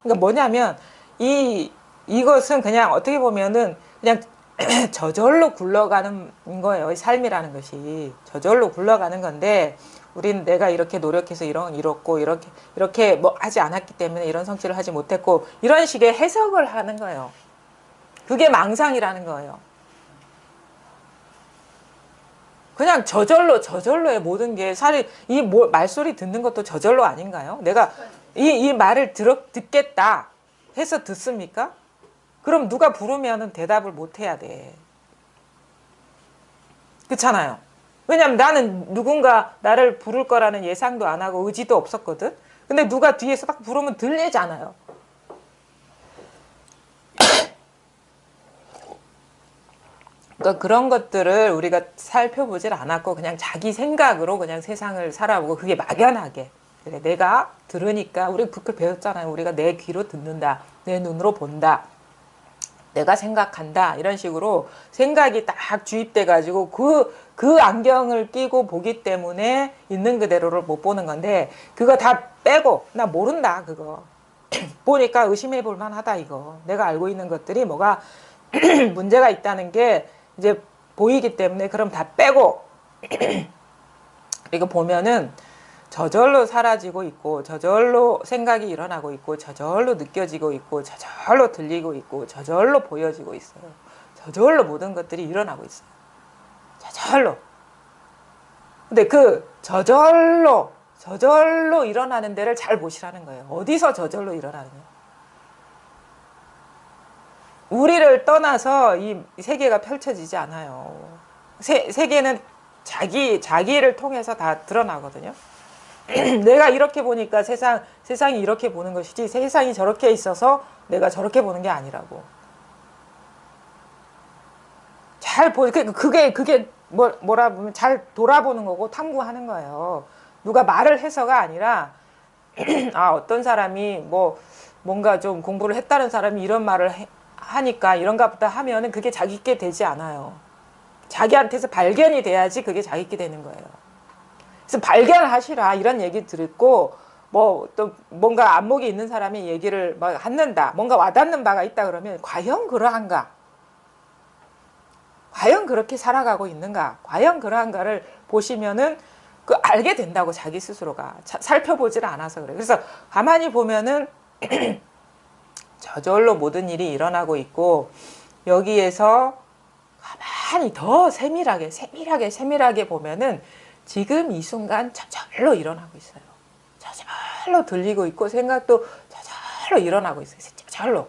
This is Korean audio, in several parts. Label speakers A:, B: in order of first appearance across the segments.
A: 그러니까 뭐냐면 이것은 그냥 어떻게 보면은 그냥 저절로 굴러가는 거예요. 삶이라는 것이 저절로 굴러가는 건데 우린 내가 이렇게 노력해서 이렇고 이렇게 뭐 하지 않았기 때문에 이런 성취를 하지 못했고 이런 식의 해석을 하는 거예요. 그게 망상이라는 거예요. 그냥 저절로의 모든 게 말소리 듣는 것도 저절로 아닌가요? 내가 이 말을 듣겠다 해서 듣습니까? 그럼 누가 부르면은 대답을 못 해야 돼. 그렇잖아요. 왜냐면 나는 누군가 나를 부를 거라는 예상도 안 하고 의지도 없었거든. 근데 누가 뒤에서 딱 부르면 들리잖아요. 그러니까 그런 것들을 우리가 살펴보질 않았고 그냥 자기 생각으로 그냥 세상을 살아보고 그게 막연하게 그래 내가 들으니까 우리 그걸 배웠잖아요. 우리가 내 귀로 듣는다. 내 눈으로 본다. 내가 생각한다. 이런 식으로 생각이 딱 주입돼 가지고 그 안경을 끼고 보기 때문에 있는 그대로를 못 보는 건데 그거 다 빼고 나 모른다 그거 보니까 의심해 볼 만하다 이거 내가 알고 있는 것들이 뭐가 문제가 있다는 게 이제 보이기 때문에 그럼 다 빼고 이거 보면은 저절로 사라지고 있고 저절로 생각이 일어나고 있고 저절로 느껴지고 있고 저절로 들리고 있고 저절로 보여지고 있어요. 저절로 모든 것들이 일어나고 있어요. 저절로. 근데 그 저절로 일어나는 데를 잘 보시라는 거예요. 어디서 저절로 일어나느냐. 우리를 떠나서 이 세계가 펼쳐지지 않아요. 세계는 자기를 통해서 다 드러나거든요. 내가 이렇게 보니까 세상이 이렇게 보는 것이지 세상이 저렇게 있어서 내가 저렇게 보는 게 아니라고. 그게 뭐라 보면 잘 돌아보는 거고 탐구하는 거예요. 누가 말을 해서가 아니라 어떤 사람이 뭔가 좀 공부를 했다는 사람이 이런 말을 하니까 이런가 보다 하면은 그게 자기께 되지 않아요. 자기한테서 발견이 돼야지 그게 자기께 되는 거예요. 그래서 발견하시라 이런 얘기 듣고 또 뭔가 안목이 있는 사람이 얘기를 막 had는다. 뭔가 와닿는 바가 있다 그러면 과연 그러한가? 과연 그렇게 살아가고 있는가? 과연 그러한가를 보시면은 그 알게 된다고 자기 스스로가 살펴보질 않아서 그래. 그래서 가만히 보면은 저절로 모든 일이 일어나고 있고 여기에서 가만히 더 세밀하게 보면은 지금 이 순간 저절로 일어나고 있어요. 저절로 들리고 있고 생각도 저절로 일어나고 있어요. 저절로.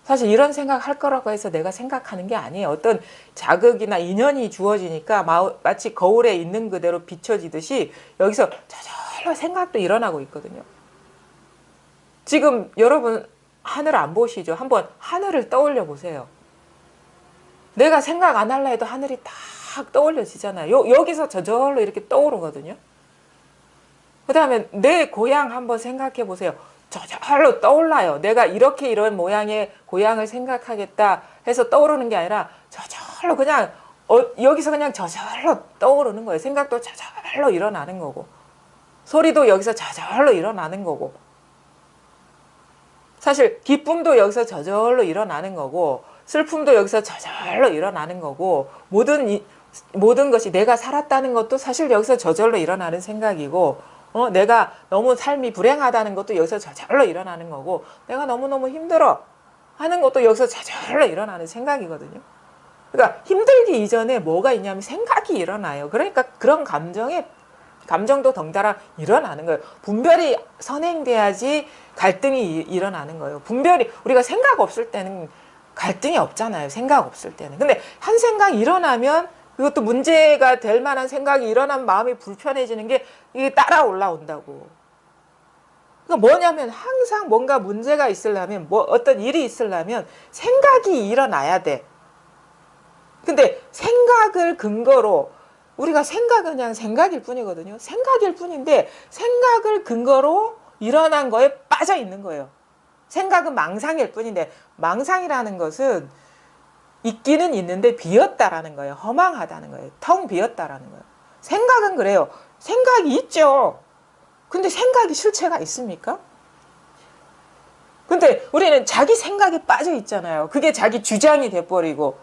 A: 사실 이런 생각할 거라고 해서 내가 생각하는 게 아니에요. 어떤 자극이나 인연이 주어지니까 마치 거울에 있는 그대로 비춰지듯이 여기서 저절로 생각도 일어나고 있거든요. 지금 여러분 하늘 안 보시죠? 한번 하늘을 떠올려 보세요. 내가 생각 안 할라 해도 하늘이 딱 떠올려지잖아요. 여기서 저절로 이렇게 떠오르거든요. 그 다음에 내 고향 한번 생각해 보세요. 저절로 떠올라요. 내가 이런 모양의 고향을 생각하겠다 해서 떠오르는 게 아니라 저절로 그냥 여기서 그냥 저절로 떠오르는 거예요. 생각도 저절로 일어나는 거고 소리도 여기서 저절로 일어나는 거고 사실 기쁨도 여기서 저절로 일어나는 거고 슬픔도 여기서 저절로 일어나는 거고 모든 것이 내가 살았다는 것도 사실 여기서 저절로 일어나는 생각이고 내가 너무 삶이 불행하다는 것도 여기서 저절로 일어나는 거고 내가 너무너무 힘들어 하는 것도 여기서 저절로 일어나는 생각이거든요. 그러니까 힘들기 이전에 뭐가 있냐면 생각이 일어나요. 그러니까 그런 감정도 덩달아 일어나는 거예요. 분별이 선행돼야지 갈등이 일어나는 거예요. 우리가 생각 없을 때는 갈등이 없잖아요. 생각 없을 때는. 근데 한 생각이 일어나면 이것도 문제가 될 만한 생각이 일어나면 마음이 불편해지는 게 이게 따라 올라온다고. 그러니까 뭐냐면 항상 뭔가 문제가 있으려면 어떤 일이 있으려면 생각이 일어나야 돼. 근데 생각을 근거로 우리가 생각은 그냥 생각일 뿐이거든요. 생각일 뿐인데 생각을 근거로 일어난 거에 빠져 있는 거예요. 생각은 망상일 뿐인데 망상이라는 것은 있기는 있는데 비었다라는 거예요. 허망하다는 거예요. 텅 비었다라는 거예요. 생각은 그래요. 생각이 있죠. 근데 생각이 실체가 있습니까? 근데 우리는 자기 생각에 빠져 있잖아요. 그게 자기 주장이 돼버리고,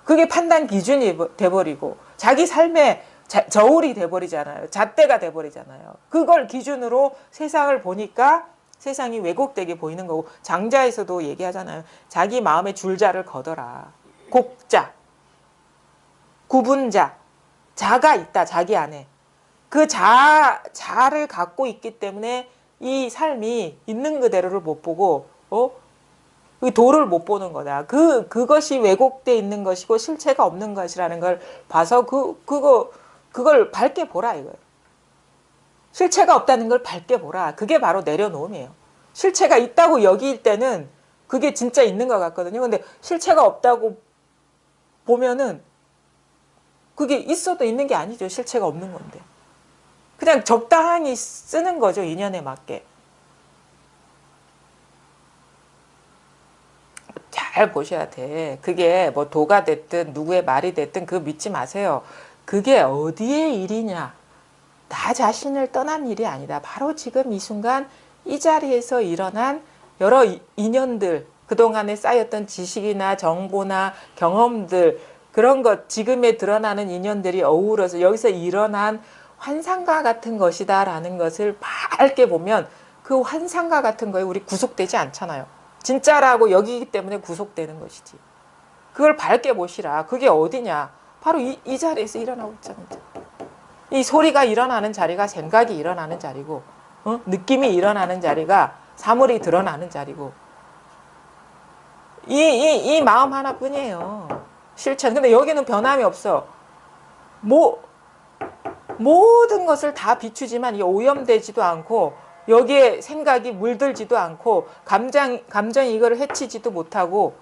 A: 그게 판단 기준이 돼버리고, 자기 삶의 저울이 돼버리잖아요. 잣대가 돼버리잖아요. 그걸 기준으로 세상을 보니까 세상이 왜곡되게 보이는 거고, 장자에서도 얘기하잖아요. 자기 마음의 줄자를 걷어라. 곡자, 구분자, 자가 있다, 자기 안에. 그 자를 갖고 있기 때문에 이 삶이 있는 그대로를 못 보고, 그 도를 못 보는 거다. 그것이 왜곡돼 있는 것이고 실체가 없는 것이라는 걸 봐서 그걸 밝게 보라 이거예요. 실체가 없다는 걸 밝게 보라. 그게 바로 내려놓음이에요. 실체가 있다고 여길 때는 그게 진짜 있는 것 같거든요. 근데 실체가 없다고 보면은 그게 있어도 있는 게 아니죠. 실체가 없는 건데. 그냥 적당히 쓰는 거죠. 인연에 맞게. 잘 보셔야 돼. 그게 뭐 도가 됐든 누구의 말이 됐든 그거 믿지 마세요. 그게 어디의 일이냐. 나 자신을 떠난 일이 아니다. 바로 지금 이 순간 이 자리에서 일어난 여러 인연들, 그동안에 쌓였던 지식이나 정보나 경험들, 그런 것, 지금에 드러나는 인연들이 어우러서 여기서 일어난 환상과 같은 것이다라는 것을 밝게 보면 그 환상과 같은 거에 우리 구속되지 않잖아요. 진짜라고 여기기 때문에 구속되는 것이지. 그걸 밝게 보시라. 그게 어디냐. 바로 이 자리에서 일어나고 있잖아요. 이 소리가 일어나는 자리가 생각이 일어나는 자리고, 느낌이 일어나는 자리가 사물이 드러나는 자리고, 이 마음 하나뿐이에요. 실천. 근데 여기는 변함이 없어. 모든 것을 다 비추지만 오염되지도 않고, 여기에 생각이 물들지도 않고, 감정이 이거를 해치지도 못하고,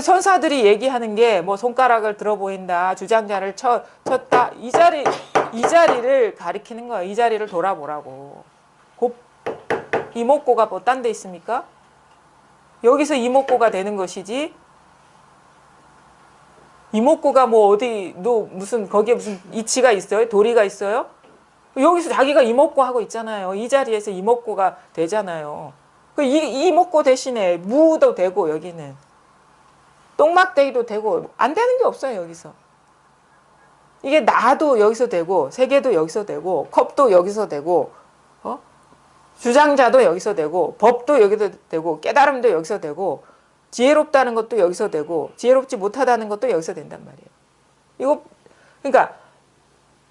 A: 선사들이 얘기하는 게 뭐 손가락을 들어 보인다, 주장자를 쳤다, 이 자리를 가리키는 거예요. 이 자리를 돌아보라고. 이목고가 뭐 딴 데 있습니까? 여기서 이목고가 되는 것이지. 이목고가 뭐 어디 거기에 무슨 이치가 있어요? 도리가 있어요? 여기서 자기가 이목고 하고 있잖아요. 이 자리에서 이목고가 되잖아요. 이 이목고 대신에 무도 되고, 여기는 똥막대기도 되고, 안 되는 게 없어요. 여기서 이게 나도 여기서 되고, 세계도 여기서 되고, 컵도 여기서 되고, 주장자도 여기서 되고, 법도 여기서 되고, 깨달음도 여기서 되고, 지혜롭다는 것도 여기서 되고, 지혜롭지 못하다는 것도 여기서 된단 말이에요. 이거 그러니까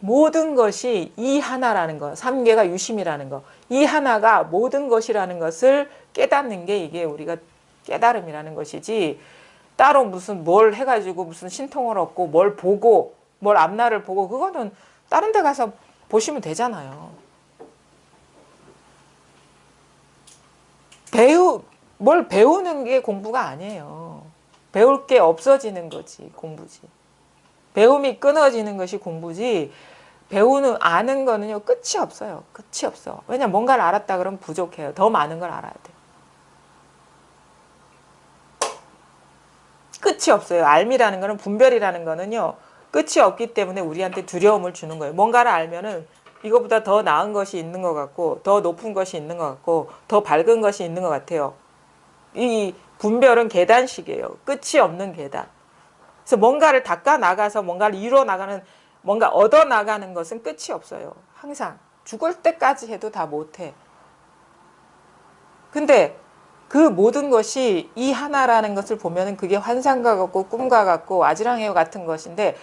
A: 모든 것이 이 하나라는 거, 삼계가 유심이라는 거, 이 하나가 모든 것이라는 것을 깨닫는 게 이게 우리가 깨달음이라는 것이지, 따로 무슨 뭘 해가지고 무슨 신통을 얻고 뭘 보고 뭘 앞날을 보고, 그거는 다른 데 가서 보시면 되잖아요. 뭘 배우는 게 공부가 아니에요. 배울 게 없어지는 거지 공부지. 배움이 끊어지는 것이 공부지, 아는 거는요 끝이 없어요. 끝이 없어. 왜냐면 뭔가를 알았다 그러면 부족해요. 더 많은 걸 알아야 돼. 끝이 없어요. 알미라는 거는, 분별이라는 거는요 끝이 없기 때문에 우리한테 두려움을 주는 거예요. 뭔가를 알면은 이거보다 더 나은 것이 있는 것 같고, 더 높은 것이 있는 것 같고, 더 밝은 것이 있는 것 같아요. 이 분별은 계단식이에요. 끝이 없는 계단. 그래서 뭔가를 닦아 나가서 뭔가를 이루어 나가는, 뭔가 얻어 나가는 것은 끝이 없어요. 항상 죽을 때까지 해도 다 못해. 근데 그 모든 것이 이 하나라는 것을 보면은 그게 환상과 같고 꿈과 같고 아지랑해와 같은 것인데,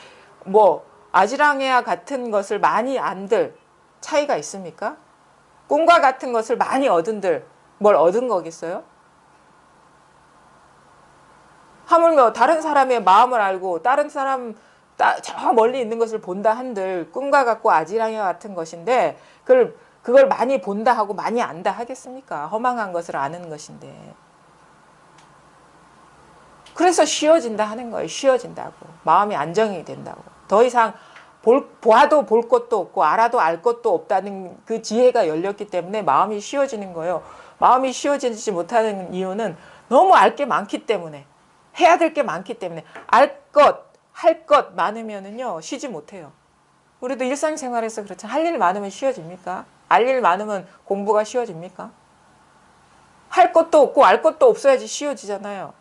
A: 뭐 아지랑해와 같은 것을 많이 안들 차이가 있습니까? 꿈과 같은 것을 많이 얻은들 뭘 얻은 거겠어요? 하물며 다른 사람의 마음을 알고 다른 사람 저 멀리 있는 것을 본다 한들 꿈과 같고 아지랑이와 같은 것인데, 그걸 많이 본다 하고 많이 안다 하겠습니까? 허망한 것을 아는 것인데. 그래서 쉬어진다 하는 거예요. 쉬어진다고. 마음이 안정이 된다고. 더 이상 보아도 볼 것도 없고 알아도 알 것도 없다는 그 지혜가 열렸기 때문에 마음이 쉬어지는 거예요. 마음이 쉬어지지 못하는 이유는 너무 알 게 많기 때문에, 해야 될 게 많기 때문에. 알 것, 할 것 많으면은요 쉬지 못해요. 우리도 일상생활에서 그렇죠. 할 일 많으면 쉬어집니까? 알 일 많으면 공부가 쉬워집니까? 할 것도 없고 알 것도 없어야지 쉬워지잖아요.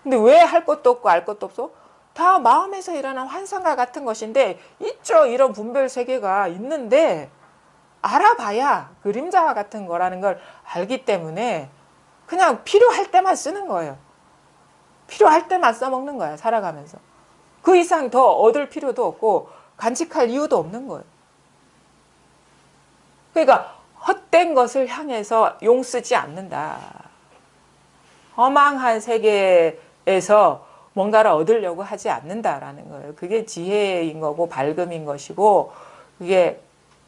A: 근데 왜 할 것도 없고 알 것도 없어? 다 마음에서 일어난 환상과 같은 것인데 있죠. 이런 분별 세계가 있는데 알아봐야 그림자와 같은 거라는 걸 알기 때문에 그냥 필요할 때만 쓰는 거예요. 필요할 때만 써먹는 거야, 살아가면서. 그 이상 더 얻을 필요도 없고 간직할 이유도 없는 거예요. 그러니까 헛된 것을 향해서 용 쓰지 않는다. 허망한 세계에서 뭔가를 얻으려고 하지 않는다라는 거예요. 그게 지혜인 거고 밝음인 것이고 그게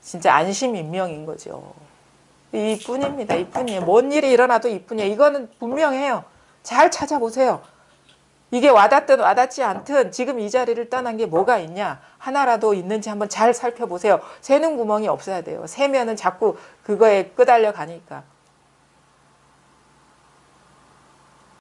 A: 진짜 안심인명인 거죠. 이뿐입니다. 이뿐이에요. 뭔 일이 일어나도 이뿐이에요. 이거는 분명해요. 잘 찾아보세요. 이게 와닿든 와닿지 않든 지금 이 자리를 떠난 게 뭐가 있냐 하나라도 있는지 한번 잘 살펴보세요. 새는 구멍이 없어야 돼요. 새면은 자꾸 그거에 끄달려 가니까.